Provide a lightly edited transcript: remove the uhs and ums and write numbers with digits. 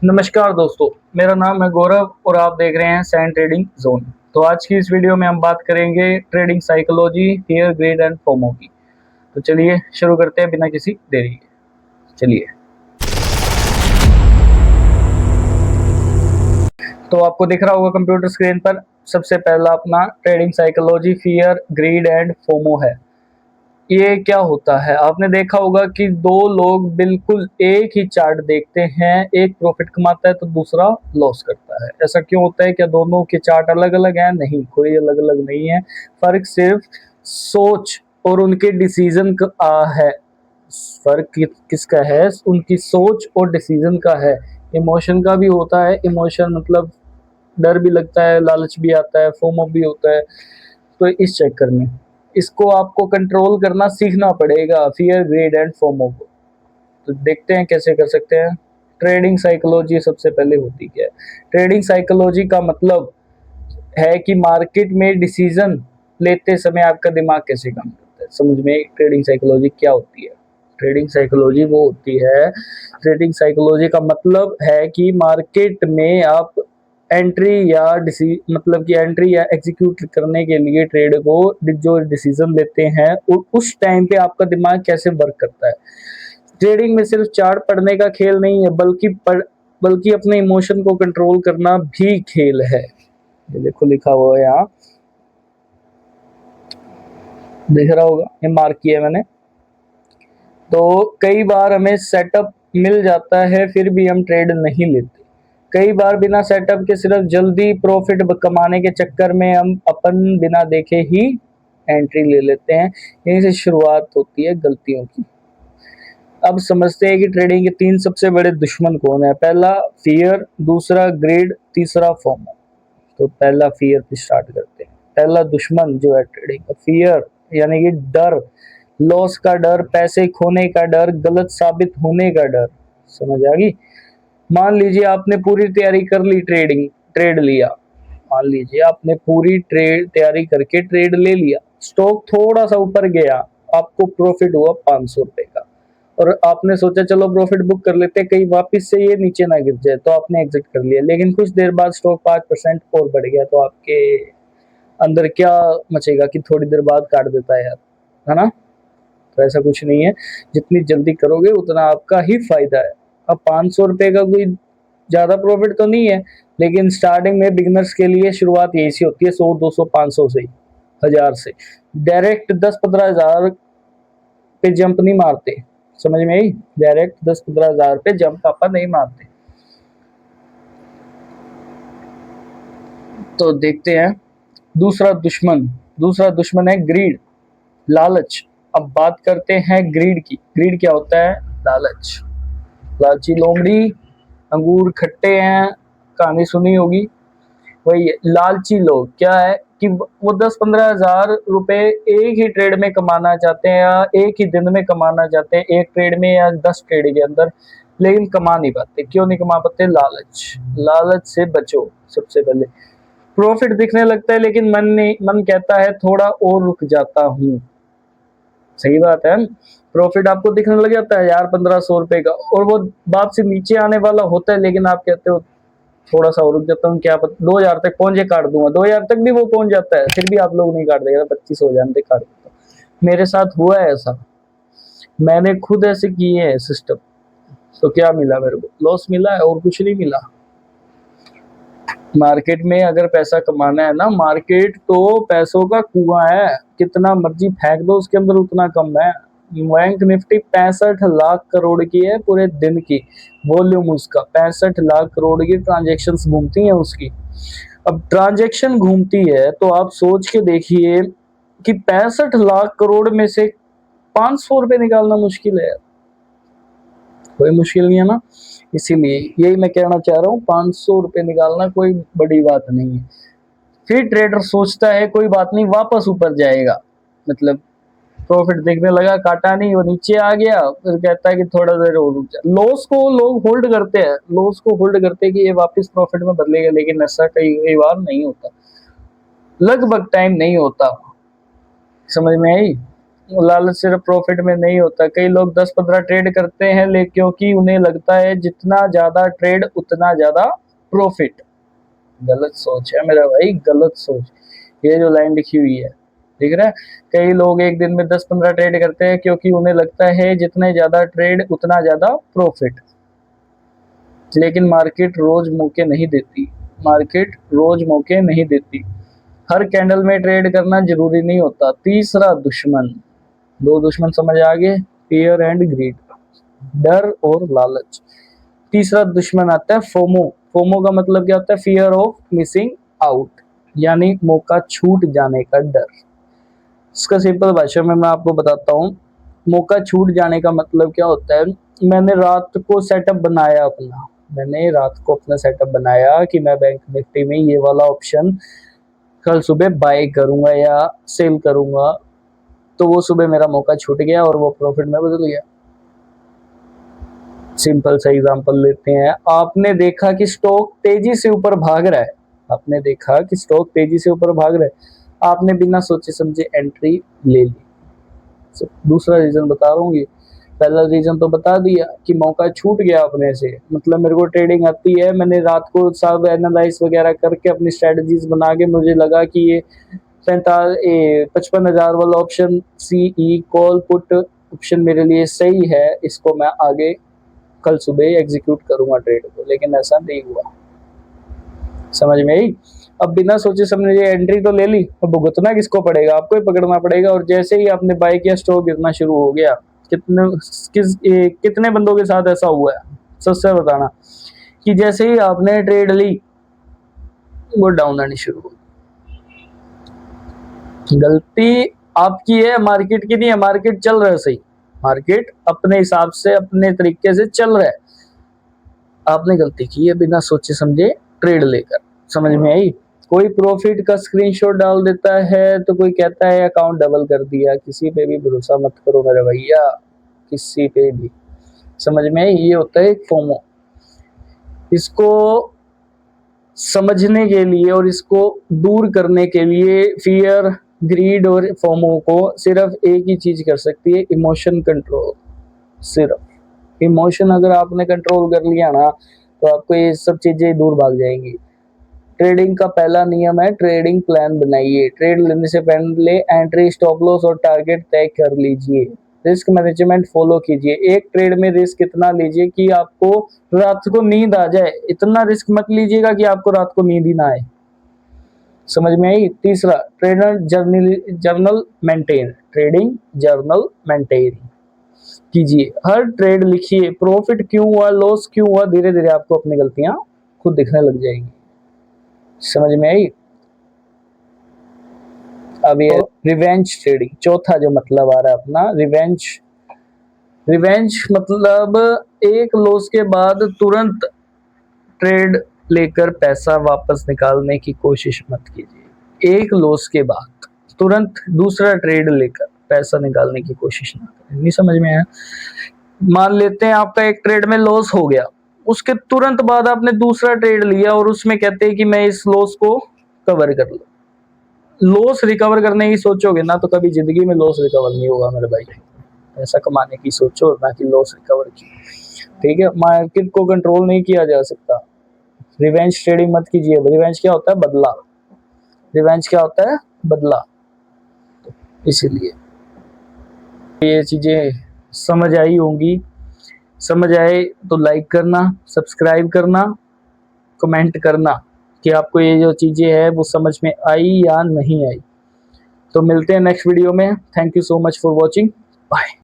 नमस्कार दोस्तों, मेरा नाम है गौरव और आप देख रहे हैं सैन ट्रेडिंग जोन। तो आज की इस वीडियो में हम बात करेंगे trading psychology, fear, grid and FOMO की। तो चलिए शुरू करते हैं बिना किसी देरी के। चलिए, तो आपको दिख रहा होगा कंप्यूटर स्क्रीन पर सबसे पहला अपना trading psychology, fear, grid and FOMO है। ये क्या होता है, आपने देखा होगा कि दो लोग बिल्कुल एक ही चार्ट देखते हैं, एक प्रॉफिट कमाता है तो दूसरा लॉस करता है। ऐसा क्यों होता है? क्या दोनों के चार्ट अलग अलग हैं? नहीं, कोई अलग अलग नहीं है। फर्क सिर्फ सोच और उनके डिसीजन का है। फर्क किसका है? उनकी सोच और डिसीजन का है। इमोशन का भी होता है। इमोशन मतलब डर भी लगता है, लालच भी आता है, फोमो भी होता है। तो इस चक्कर में इसको आपको कंट्रोल करना सीखना पड़ेगा, फियर, ग्रेड एंड फोमो को। तो देखते हैं कैसे कर सकते हैं। ट्रेडिंग साइकोलॉजी सबसे पहले होती क्या है? ट्रेडिंग साइकोलॉजी का मतलब है कि मार्केट में डिसीजन लेते समय आपका दिमाग कैसे काम करता है। समझ में ट्रेडिंग साइकोलॉजी क्या होती है? ट्रेडिंग साइकोलॉजी वो होती है, ट्रेडिंग साइकोलॉजी का मतलब है कि मार्केट में आप एंट्री या मतलब कि एंट्री या एग्जीक्यूट करने के लिए ट्रेड को जो डिसीजन लेते हैं उस टाइम पे आपका दिमाग कैसे वर्क करता है। ट्रेडिंग में सिर्फ चार्ट पढ़ने का खेल नहीं है, बल्कि अपने इमोशन को कंट्रोल करना भी खेल है। ये देखो लिखा हुआ है यहाँ, दिख रहा होगा, ये मार्क किया है मैंने। तो कई बार हमें सेटअप मिल जाता है फिर भी हम ट्रेड नहीं लेते। कई बार बिना सेटअप के सिर्फ जल्दी प्रॉफिट कमाने के चक्कर में हम अपन बिना देखे ही एंट्री ले लेते हैं। यहीं से शुरुआत होती है गलतियों की। अब समझते हैं कि ट्रेडिंग के तीन सबसे बड़े दुश्मन कौन है। पहला फियर, दूसरा ग्रीड, तीसरा फोमो। तो पहला फियर से स्टार्ट करते हैं। पहला दुश्मन जो है ट्रेडिंग का, फियर यानी कि डर, लॉस का डर, पैसे खोने का डर, गलत साबित होने का डर। समझ आ गई? मान लीजिए आपने पूरी तैयारी कर ली, ट्रेड लिया। मान लीजिए आपने पूरी ट्रेड तैयारी करके ट्रेड ले लिया, स्टॉक थोड़ा सा ऊपर गया, आपको प्रॉफिट हुआ 500 रुपए का, और आपने सोचा चलो प्रॉफिट बुक कर लेते, कहीं वापस से ये नीचे ना गिर जाए, तो आपने एग्जिट कर लिया। लेकिन कुछ देर बाद स्टॉक 5% और बढ़ गया, तो आपके अंदर क्या मचेगा कि थोड़ी देर बाद काट देता है यार, है ना? तो ऐसा कुछ नहीं है, जितनी जल्दी करोगे उतना आपका ही फायदा है। अब 500 रुपए का कोई ज्यादा प्रॉफिट तो नहीं है, लेकिन स्टार्टिंग में बिगिनर्स के लिए शुरुआत यही सी होती है, 100, 200, 500 से, 1000 से। डायरेक्ट 10, 15 हजार पे जंप नहीं मारते। समझ में आई? डायरेक्ट 10, 15 हजार पे जंप अपन नहीं मारते। तो देखते हैं दूसरा दुश्मन है ग्रीड, लालच। अब बात करते हैं ग्रीड की। ग्रीड क्या होता है? लालच। लालची लोमड़ी, अंगूर खट्टे हैं, कहानी सुनी होगी। वही है, लालची लोग क्या है कि वो 10, 15 हजार रुपए एक ही ट्रेड में कमाना चाहते हैं, या एक ही दिन में कमाना चाहते हैं, एक ट्रेड में या 10 ट्रेड के अंदर, लेकिन कमा नहीं पाते। क्यों नहीं कमा पाते? लालच। लालच से बचो सबसे पहले। प्रॉफिट दिखने लगता है लेकिन मन कहता है थोड़ा और रुक जाता हूँ। सही बात है। प्रॉफिट आपको दिखने लग जाता है यार 1500 रुपए का, और वो बाप से नीचे आने वाला होता है, लेकिन आप कहते हो थोड़ा सा और रुक जाता हूँ, क्या पता 2000 तक पहुंचे, काट दूंगा। 2000 तक भी वो पहुंच जाता है, फिर भी आप लोग नहीं काट देगा, 25 हो तक काट देता हूँ। मेरे साथ हुआ है ऐसा, मैंने खुद ऐसे किए हैं सिस्टम। तो क्या मिला मेरे को? लॉस मिला है और कुछ नहीं मिला। मार्केट में अगर पैसा कमाना है ना, मार्केट तो पैसों का कुआं है, कितना मर्जी फेंक दो उसके अंदर उतना कम है। बैंक निफ्टी 65 लाख करोड़ की है पूरे दिन की वॉल्यूम, उसका 65 लाख करोड़ की ट्रांजेक्शन घूमती हैं उसकी। अब ट्रांजेक्शन घूमती है तो आप सोच के देखिए कि 65 लाख करोड़ में से 500 रुपए निकालना मुश्किल है। कोई मुश्किल नहीं है ना। इसीलिए यही मैं कहना चाह रहा हूँ, 500 रुपए निकालना कोई बड़ी बात नहीं है। फिर ट्रेडर सोचता है कोई बात नहीं, वापस ऊपर जाएगा, मतलब प्रॉफिट देखने लगा, काटा नहीं, वो नीचे आ गया, फिर कहता है कि थोड़ा देर और रुक जा। लॉस को लोग होल्ड करते हैं, लॉस को होल्ड करते हैं कि ये वापस प्रॉफिट में बदलेगा, लेकिन ऐसा कई बार नहीं होता, लगभग टाइम नहीं होता। समझ में आई? लालच सिर्फ प्रॉफिट में नहीं होता। कई लोग 10-15 ट्रेड करते हैं लेकिन क्योंकि उन्हें लगता है जितना ज्यादा ट्रेड उतना ज्यादा प्रॉफिट। गलत सोच है मेरा भाई, गलत सोच। ये जो लाइन लिखी हुई है दिख रहा है, कई लोग एक दिन में 10-15 ट्रेड करते हैं क्योंकि उन्हें लगता है जितने ज्यादा ट्रेड उतना ज्यादा प्रॉफिट। लेकिन मार्केट रोज मौके नहीं देती, मार्केट रोज मौके नहीं देती। हर कैंडल में ट्रेड करना जरूरी नहीं होता। तीसरा दुश्मन, दो दुश्मन समझ आ गए, फियर एंड ग्रीड, डर और लालच। तीसरा दुश्मन आता है फोमो। फोमो का मतलब क्या होता है? फियर ऑफ मिसिंग आउट, यानी मौका छूट जाने का डर। इसका सिंपल भाषा में मैं आपको बताता हूँ। मौका छूट जाने का मतलब क्या होता है? मैंने रात को सेटअप बनाया अपना, मैंने रात को अपना सेटअप बनाया कि मैं बैंक निफ्टी में ये वाला ऑप्शन कल सुबह बाय करूंगा या सेल करूंगा, तो वो सुबह मेरा मौका छूट गया और वो प्रॉफिट में बदल गया। सिंपल सा एग्जांपल लेते हैं। आपने देखा कि स्टॉक तेजी से ऊपर भाग रहा है, आपने देखा कि स्टॉक तेजी से ऊपर भाग रहा है, आपने बिना सोचे समझे एंट्री ले ली। दूसरा रीजन बता रहा हूँ, पहला रीजन तो बता दिया कि मौका छूट गया अपने से, मतलब मेरे को ट्रेडिंग आती है, मैंने रात को सब एनालाइज वगैरह करके अपनी स्ट्रेटजीज बना के मुझे लगा कि ये 55,000 वाला option CE call put option मेरे लिए सही है, इसको मैं आगे कल सुबह एग्जीक्यूट करूंगा ट्रेड को, लेकिन ऐसा नहीं हुआ। समझ में आई? अब बिना सोचे समझे एंट्री तो ले ली, अब भुगतना किसको पड़ेगा? आपको ही पकड़ना पड़ेगा। और जैसे ही आपने बाय किया स्टॉक गिरना शुरू हो गया। कितने बंदों के साथ ऐसा हुआ है? सबसे बताना कि जैसे ही आपने ट्रेड ली वो डाउन आनी शुरू हो। गलती आपकी है, मार्केट की नहीं है। मार्केट चल रहा है सही, मार्केट अपने हिसाब से अपने तरीके से चल रहा है, आपने गलती की है बिना सोचे समझे ट्रेड लेकर। समझ में आई? कोई प्रॉफिट का स्क्रीनशॉट डाल देता है तो कोई कहता है अकाउंट डबल कर दिया। किसी पे भी भरोसा मत करो मेरे भैया, किसी पे भी। समझ में आई? ये होता है फोमो। इसको समझने के लिए और इसको दूर करने के लिए फियर, ग्रीड और फोमो को सिर्फ एक ही चीज कर सकती है, इमोशन कंट्रोल। सिर्फ इमोशन अगर आपने कंट्रोल कर लिया ना तो आपको ये सब चीजें दूर भाग जाएंगी। ट्रेडिंग का पहला नियम है ट्रेडिंग प्लान बनाइए। ट्रेड लेने से पहले एंट्री, स्टॉप लॉस और टारगेट तय कर लीजिए। रिस्क मैनेजमेंट फॉलो कीजिए। एक ट्रेड में रिस्क इतना लीजिए कि आपको रात को नींद आ जाए, इतना रिस्क मत लीजिएगा कि आपको रात को नींद ही ना आए। समझ में आई? तीसरा, trader journal maintain, trading journal maintain कीजिए। हर ट्रेड लिखिए, प्रॉफिट क्यों हुआ, लॉस क्यों हुआ। धीरे धीरे आपको अपनी गलतियां खुद दिखने लग जाएंगी। समझ में आई? अब ये रिवेंज ट्रेडिंग, चौथा जो मतलब आ रहा है अपना रिवेंज। रिवेंज मतलब एक लॉस के बाद तुरंत ट्रेड लेकर पैसा वापस निकालने की कोशिश मत कीजिए। एक लॉस के बाद तुरंत दूसरा ट्रेड लेकर पैसा निकालने की कोशिश ना करें। नहीं समझ में आया? मान लेते हैं आपका एक ट्रेड में लॉस हो गया, उसके तुरंत बाद आपने दूसरा ट्रेड लिया और उसमें कहते हैं कि मैं इस लॉस को कवर कर लूं। लॉस रिकवर करने की सोचोगे ना तो कभी जिंदगी में लॉस रिकवर नहीं होगा मेरे भाई। पैसा कमाने की सोचो ना कि लॉस रिकवर की। ठीक है? मार्केट को कंट्रोल नहीं किया जा सकता। रिवेंज ट्रेडिंग मत कीजिए। रिवेंज क्या होता है? बदला। रिवेंज क्या होता है? बदला। इसीलिए ये चीजें समझ आई होंगी। समझ आए तो लाइक करना, सब्सक्राइब करना, कमेंट करना कि आपको ये जो चीजें है वो समझ में आई या नहीं आई। तो मिलते हैं नेक्स्ट वीडियो में। Thank you so much for watching. Bye.